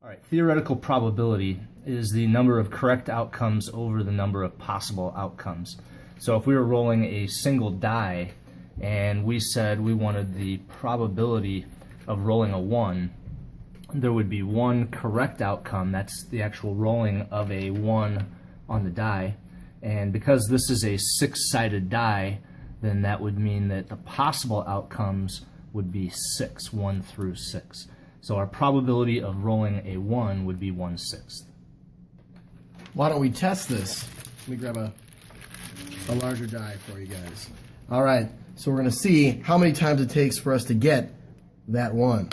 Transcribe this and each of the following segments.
All right, theoretical probability is the number of correct outcomes over the number of possible outcomes. So if we were rolling a single die and we said we wanted the probability of rolling a 1, there would be one correct outcome. That's the actual rolling of a 1 on the die. And because this is a 6-sided die, then that would mean that the possible outcomes would be 6, 1 through 6. So our probability of rolling a 1 would be 1/6. Why don't we test this? Let me grab a larger die for you guys. All right, so we're going to see how many times it takes for us to get that 1.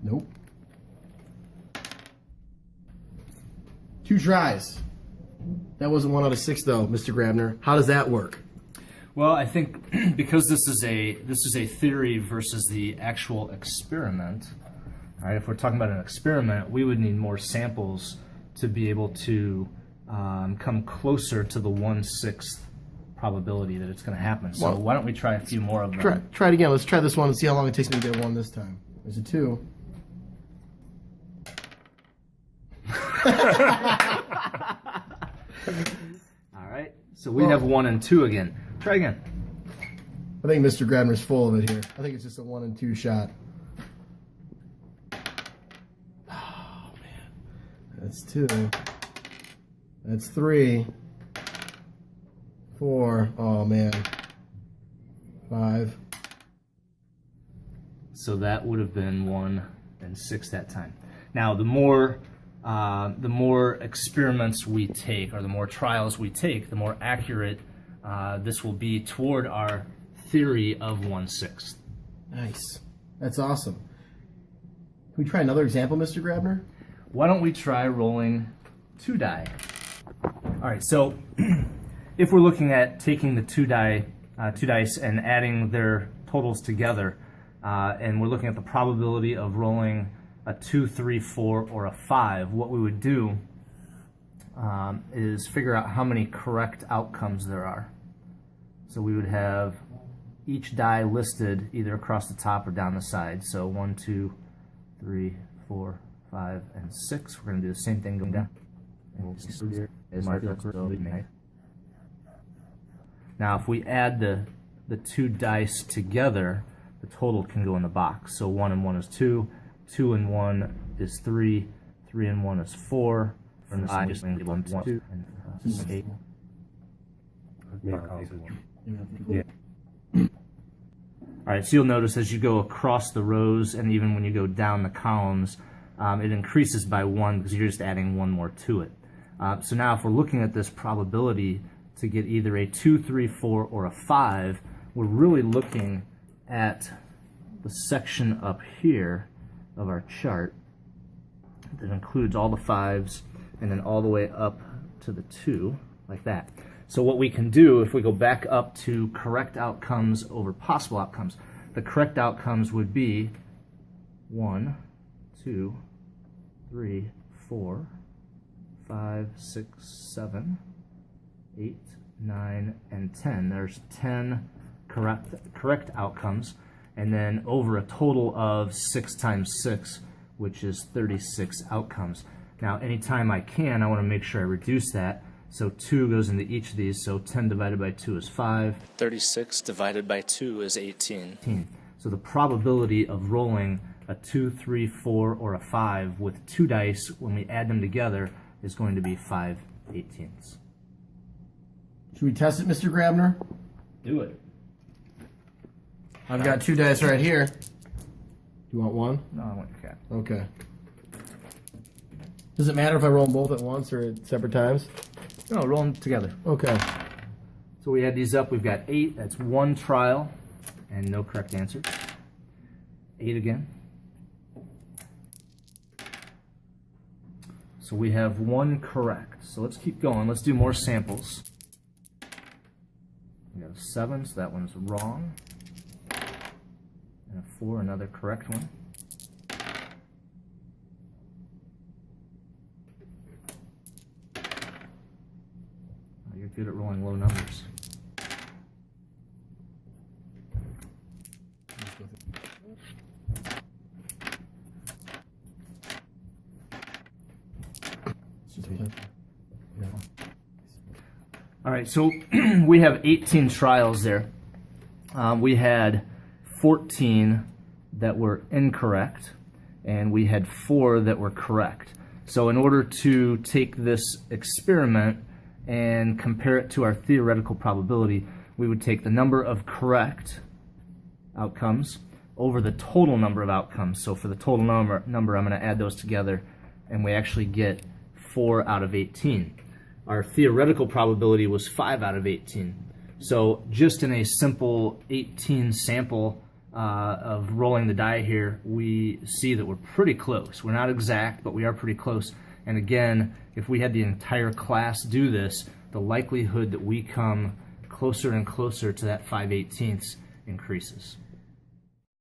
Nope. 2 tries. That wasn't 1 out of 6 though, Mr. Grabner. How does that work? Well, I think because this is a theory versus the actual experiment. All right, if we're talking about an experiment, we would need more samples to be able to come closer to the 1/6 probability that it's going to happen. So well, why don't we try a few more of them? Try it again. Let's try this one and see how long it takes me to get a 1 this time. There's a 2. All right, so we have 1 and 2 again. Try again. I think Mr. Grabner's full of it here. I think it's just a 1 and 2 shot. Oh, man. That's 2. That's 3. 4. Oh, man. 5. So that would have been 1 and 6 that time. Now, the more experiments we take, or the more trials we take, the more accurate this will be toward our theory of 1/6. Nice. That's awesome. Can we try another example, Mr. Grabner? Why don't we try rolling 2 die? All right, so if we're looking at taking the 2 dice and adding their totals together, and we're looking at the probability of rolling a 2, 3, 4, or a 5, what we would do is figure out how many correct outcomes there are. So we would have each die listed either across the top or down the side. So 1, 2, 3, 4, 5, and 6. We're going to do the same thing going down. Now if we add the 2 dice together, the total can go in the box. So 1 and 1 is 2, 2 and 1 is 3, 3 and 1 is 4, and 5 is 1, 2, and 8. Yeah. All right, so you'll notice as you go across the rows and even when you go down the columns, it increases by 1 because you're just adding 1 more to it. So now if we're looking at this probability to get either a 2, 3, 4, or a 5, we're really looking at the section up here of our chart that includes all the 5s and then all the way up to the 2, like that. So what we can do, if we go back up to correct outcomes over possible outcomes, the correct outcomes would be 1, 2, 3, 4, 5, 6, 7, 8, 9, and 10. There's 10 correct outcomes, and then over a total of 6 times 6, which is 36 outcomes. Now, anytime I can, I want to make sure I reduce that. So 2 goes into each of these, so 10 divided by 2 is 5. 36 divided by 2 is 18. So the probability of rolling a 2, 3, 4, or a 5 with 2 dice, when we add them together, is going to be 5/18. Should we test it, Mr. Grabner? Do it. I've got 2 dice right here. You want 1? No, I want your cat. Okay. Does it matter if I roll them both at once or at separate times? No, roll them together. Okay. So we add these up. We've got 8. That's 1 trial and no correct answer. 8 again. So we have 1 correct. So let's keep going. Let's do more samples. We got a 7, so that one's wrong. And a 4, another correct one. You're good at rolling low numbers. All right, so we have 18 trials there. We had 14 that were incorrect, and we had 4 that were correct. So in order to take this experiment and compare it to our theoretical probability, we would take the number of correct outcomes over the total number of outcomes. So for the total number I'm going to add those together, and we actually get 4 out of 18. Our theoretical probability was 5 out of 18. So just in a simple 18 sample of rolling the die here, we see that we're pretty close. We're not exact, but we are pretty close. And again, if we had the entire class do this, the likelihood that we come closer and closer to that 5/18 increases.